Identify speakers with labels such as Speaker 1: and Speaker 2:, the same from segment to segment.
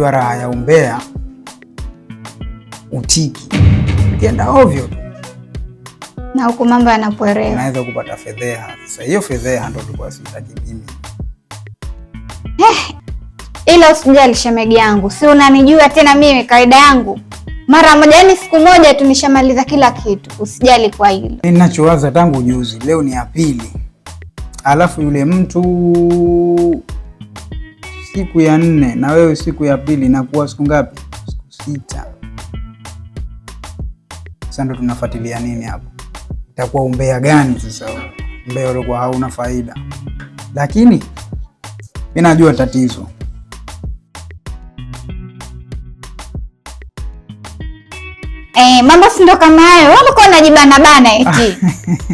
Speaker 1: unajua raha ya umbea utiki. Ukienda ovyo tu.
Speaker 2: Na huko mambo yanapoelea.
Speaker 1: Unaweza kupata fedheha. Sasa hiyo fedheha ndio tulikuwa sitaki mimi.
Speaker 2: Ila usijali shemegi yangu. Si unanijua tena mimi kawaida yangu. Mara moja, yani siku moja tu nishamaliza kila kitu. Usijali kwa hilo.
Speaker 1: Mimi ninachowaza tangu juzi, leo ni ya pili. Alafu yule mtu siku ya 4 na wewe siku ya pili, inakuwa siku ngapi? Siku 6. Sasa ndo tunafuatilia nini hapo? Itakuwa umbea gani sasa? Umbea ulikuwa hauna faida. Lakini mimi najua tatizo.
Speaker 2: Mambo si ndo kama hayo. Wewe uko unajibana bana eti.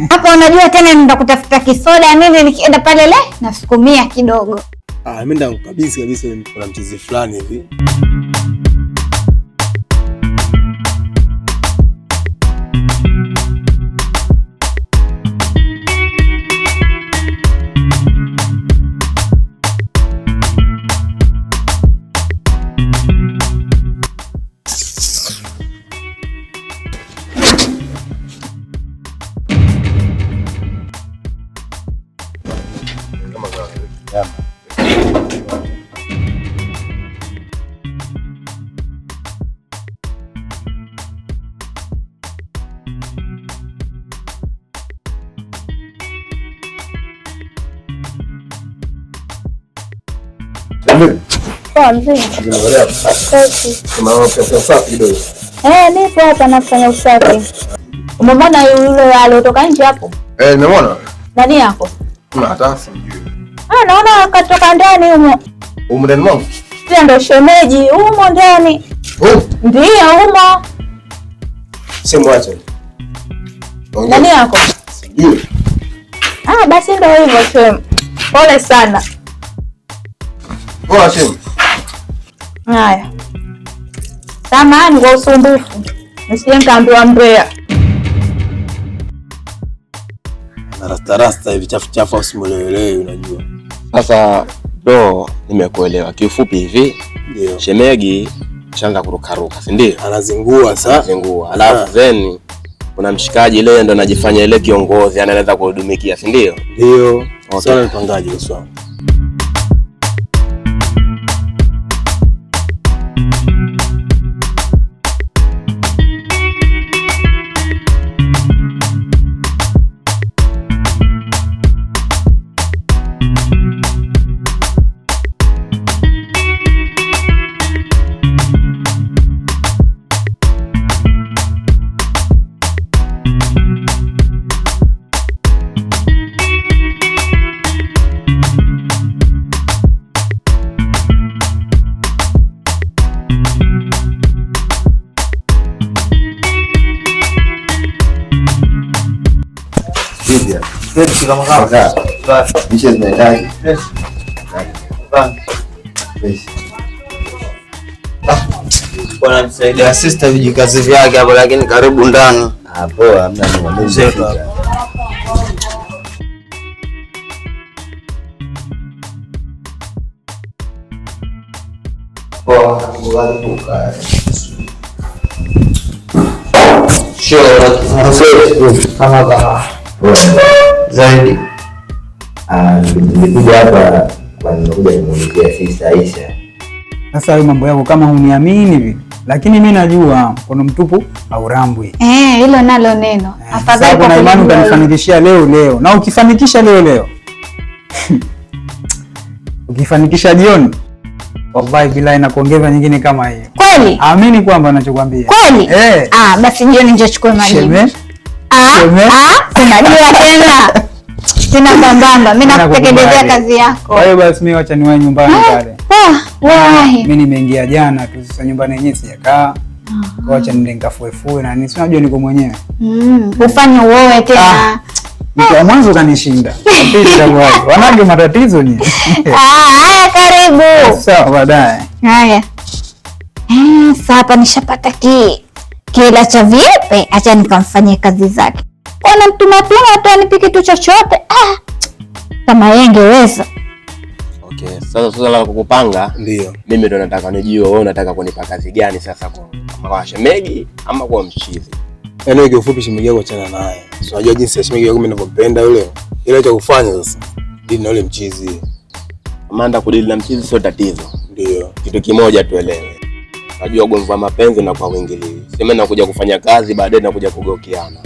Speaker 2: Hapo unajua tena nenda kutafuta kisoda nini, nikienda pale nasukumia kidogo.
Speaker 3: Mimi ndo kabisa kuna mchizi fulani hivi.
Speaker 2: Nipo hapa nafanya usafi. Umemwona yule aliotoka nje hapo?
Speaker 3: Nimeona.
Speaker 2: Nani yako?
Speaker 3: Hata sijui.
Speaker 2: Naona akatoka ndani humo.
Speaker 3: Humo ndani mwangu?
Speaker 2: Ndio shemeji, humo ndani. Ndio humo.
Speaker 3: Simwache.
Speaker 2: Nani yako?
Speaker 3: Sijui.
Speaker 2: Basi ndio hivyo shem. Pole sana.
Speaker 3: Poa shem.
Speaker 2: Haya. Samahani kwa usumbufu. Nisije nikaambiwa mbea.
Speaker 3: Rasta hivi chafu usimuelewe unajua.
Speaker 4: Sasa bro, nimekuelewa. Kiufupi hivi,
Speaker 3: ndio.
Speaker 4: Shemegi shaanza kurukaruka, si ndio?
Speaker 3: Anazingua sasa.
Speaker 4: Anazingua. Alafu then kuna mshikaji leo ndo anajifanya ile kiongozi, anaweza kuhudumikia, si ndio?
Speaker 3: Ndio. Sasa nipangaje bosi wangu?
Speaker 5: Bwana msaidia sister vijikazi vyake hapo, lakini karibu ndani.
Speaker 6: Poa, hamna nini. Poa, kugaruka. Kama zaidi. Nilikuja hapa kwa nimekuja kumuulizia sister Aisha.
Speaker 1: Sasa hayo mambo yako kama huniamini hivi, lakini mimi najua kuna mtupu au rambwi.
Speaker 2: Hilo nalo neno. Afadhali
Speaker 1: kwa imani utanifanikishia leo. Na ukifanikisha leo. Ukifanikisha jioni, wallahi billahi na kuongeza nyingine kama hiyo.
Speaker 2: Kweli?
Speaker 1: Amini kwamba ninachokuambia.
Speaker 2: Kweli? Basi jioni nje chukue maji.
Speaker 1: Sheme.
Speaker 2: Unajua tena. Sina mbambamba, mimi nakutekelezea kazi yako.
Speaker 1: Kwa hiyo basi mimi acha niwahi nyumbani pale.
Speaker 2: Wahi.
Speaker 1: Mimi nimeingia jana tu, sasa nyumbani yenyewe sijakaa. Kwa acha nende nikafuefue na nini. Unajua niko mwenyewe.
Speaker 2: Ufanye uoe tena.
Speaker 1: Mtu mwanzo kanishinda. Pili ndio wapi? Wanage matatizo ni.
Speaker 2: Haya karibu.
Speaker 1: Sawa baadaye.
Speaker 2: Haya. Sasa hapa nishapata kila cha viepe, acha nikamfanyie kazi zake. Ona mtuma tu anipike kitu chochote. Kama yeye angeweza.
Speaker 4: Okay, sasa swala la kukupanga
Speaker 3: ndio
Speaker 4: mimi ndo nataka nijue wewe unataka kunipa kazi gani sasa, kwa shemegi ama kwa mchizi?
Speaker 3: Yaani kwa ufupi shemegi yako achana naye. Unajua jinsi ya shemegi yako mimi ninavyopenda yule. Ile cha kufanya sasa. Dili na yule mchizi.
Speaker 4: Amanda, kudili na mchizi sio tatizo.
Speaker 3: Ndio.
Speaker 4: Kitu kimoja tuelewe. Najua ugomvi wa mapenzi na kwa wengine. Sema nakuja kufanya kazi baadaye nakuja kugokiana.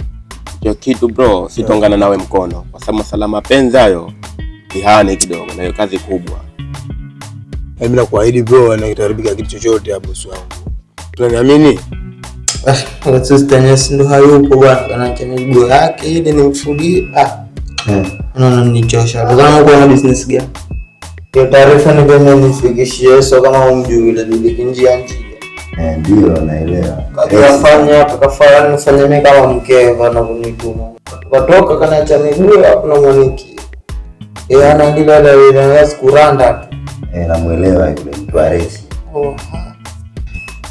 Speaker 4: Hiyo kitu bro, sitaungana nawe mkono. Kwa sababu masala mapenzi hayo ihani kidogo na hiyo kazi kubwa.
Speaker 3: Mimi nakuahidi bro, na kitaribika kitu chochote hapo bosi wangu. Tunaniamini?
Speaker 5: Sister Nyesi ndo hayupo bwana, kanaacha miguu yake ili nimfudie. Unaona nichosha. Kama uko na business gani? Hiyo taarifa ni kama nifikishie, so kama umjui ile dili njia.
Speaker 6: Ndio naelewa.
Speaker 5: Kafanya tukafanya nifanye mimi kama mkeo bana kunituma. Tukatoka kanaacha miguu hapo na mwaniki. Anaendelea na ile kuranda tu.
Speaker 6: Namuelewa yule mtu aresi.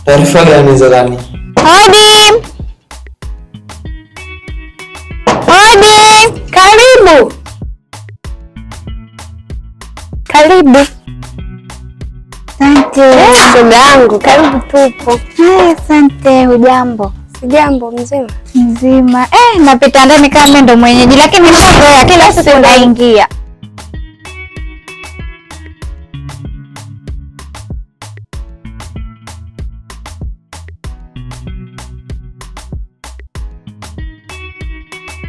Speaker 5: Taarifa gani za gani?
Speaker 2: Hodi. Hodi. Karibu. Karibu. Asante. Shoga yangu, karibu tupo. Asante, hujambo? Sijambo, mzima. Mzima. Napita ndani kama mimi ndo mwenyeji, lakini nishazoea kila siku naingia.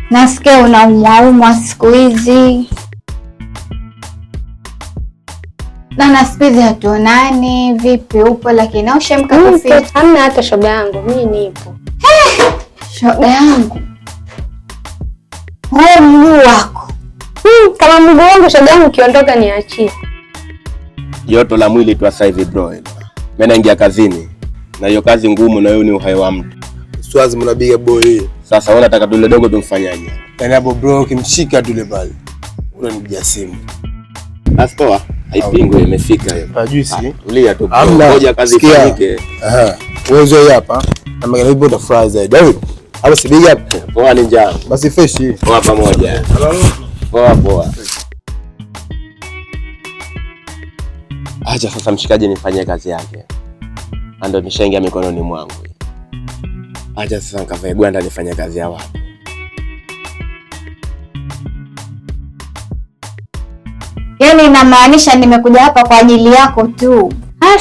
Speaker 2: Nasikia unaumwaumwa siku hizi. Na siku hizi hatuonani, vipi upo lakini au shemka kufika?
Speaker 7: Hamna hata shoga yangu, mimi nipo.
Speaker 2: Shoga yangu. Wewe mguu wako.
Speaker 7: Kama mguu wangu shoga yangu kiondoka niachie.
Speaker 4: Joto la mwili tu sasa hivi bro. Mimi naingia kazini. Na hiyo kazi ngumu na hiyo ni uhai wa mtu.
Speaker 3: Swazi mnabiga boy.
Speaker 4: Sasa wewe unataka tule dogo tumfanyaje?
Speaker 3: Yaani hapo bro kimshika tule pale. Unanipigia simu.
Speaker 4: Astoa, haipingwi imefika hiyo.
Speaker 3: Juice.
Speaker 4: Tulia tu. Ngoja kazi ifanyike.
Speaker 3: Wewe hapa. Kama ile ipo utafurahi zaidi. David. Hapo si big up.
Speaker 4: Poa ninja.
Speaker 3: Basi fresh.
Speaker 4: Poa pamoja. Poa poa. Acha sasa mshikaji nifanyie kazi yake. Ndio nishaingia mikononi mwangu. Acha sasa nikavae gwanda nifanye kazi ya watu.
Speaker 2: Yaani inamaanisha nimekuja hapa kwa ajili yako tu.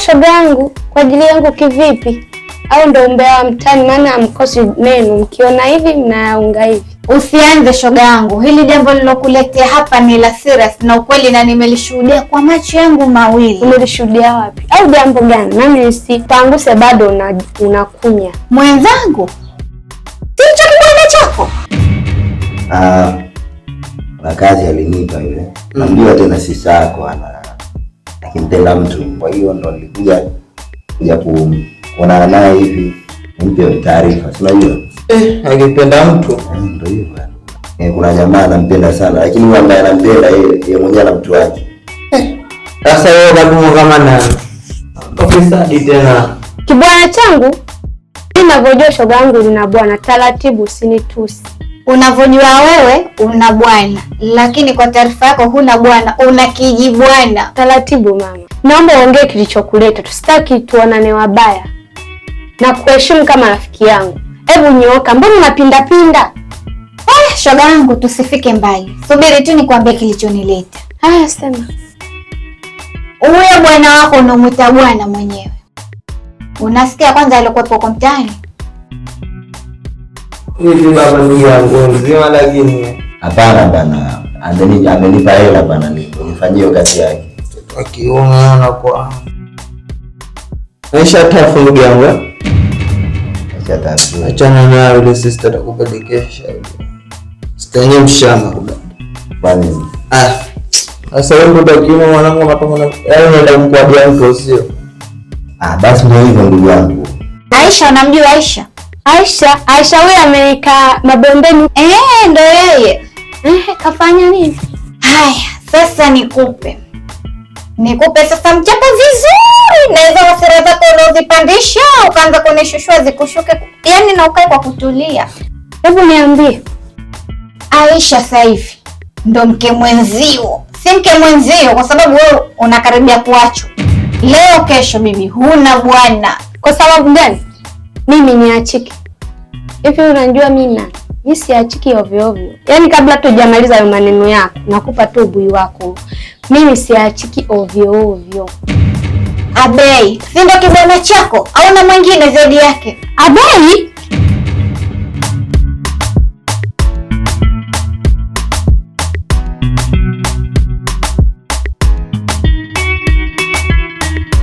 Speaker 7: Shoga yangu, kwa ajili yangu kivipi? Au ndo umbea wa mtani, maana mkosi menu mkiona hivi mnaunga hivi.
Speaker 2: Usianze shoga yangu. Hili jambo lilokuletea hapa ni la serious na ukweli na nimelishuhudia kwa macho yangu mawili.
Speaker 7: Umelishuhudia wapi? Au jambo gani? Nami sipanguse bado unakunya.
Speaker 2: Mwenzangu. Sicho kibwana chako.
Speaker 6: Na kazi alinipa yule. Namjua tena sisi yako akimpenda mtu. Kwa hiyo ndo nilikuja kuonana naye hivi. Nimpe taarifa. Unajua?
Speaker 5: Akipenda mtu.
Speaker 6: Ndio hivyo bwana. Kuna jamaa anampenda sana lakini yule ambaye anampenda yeye mwenyewe na mtu wake.
Speaker 5: Sasa wewe kama na ofisa tena.
Speaker 7: Kibwana changu ninavyojua shoga yangu lina bwana, taratibu usinitusi.
Speaker 2: Unavyojua wewe una bwana, lakini kwa taarifa yako huna bwana, una kijibwana.
Speaker 7: Taratibu mama. Naomba uongee kilichokuleta, tusitaki tuonane wabaya. Na kuheshimu kama rafiki yangu. Hebu nyooka, mbona unapinda?
Speaker 2: Shoga yangu tusifike mbali. Subiri tu nikwambie kilichonileta.
Speaker 7: Haya sema.
Speaker 2: Huyo bwana wako unamuita bwana mwenyewe. Unasikia kwanza alikuwa kwa mtaani?
Speaker 5: Hivi baba ndugu yangu mzima lakini.
Speaker 6: Hapana bana. Amenipa hela bana nifanyie kazi yake.
Speaker 5: Akiona kwa. Aisha tafu ndugu yangu. Achana na yule sister atakupelekesha. Sitanye mshamba baba.
Speaker 6: Bani.
Speaker 5: Sasa wewe ndio kiume mwanangu unapomona yale unaenda mkwadia mtu sio?
Speaker 6: Basi ndio hivyo ndugu yangu.
Speaker 2: Aisha unamjua Aisha?
Speaker 7: Aisha huyu amekaa mabondeni.
Speaker 2: Ndio yeye.
Speaker 7: Kafanya nini?
Speaker 2: Haya, sasa nikupe sasa mchapa vizuri. Naweza hasira zako unazipandisha ukaanza kunishushua zikushuke. Yaani na ukae kwa kutulia.
Speaker 7: Hebu niambie.
Speaker 2: Aisha sasa hivi ndo mke mwenzio. si mke mwenzio, kwa sababu wewe unakaribia kuachwa. Leo kesho bibi huna bwana.
Speaker 7: Kwa sababu gani? Mimi niachike? Hivi unajua mimi nani? Mimi siachiki ovyo ovyo. Yaani kabla tujamaliza hayo maneno yako, nakupa tu ubui wako. Mimi siachiki ovyo ovyo.
Speaker 2: Abei, si ndo kibwana chako au na mwingine zaidi yake?
Speaker 7: Abei?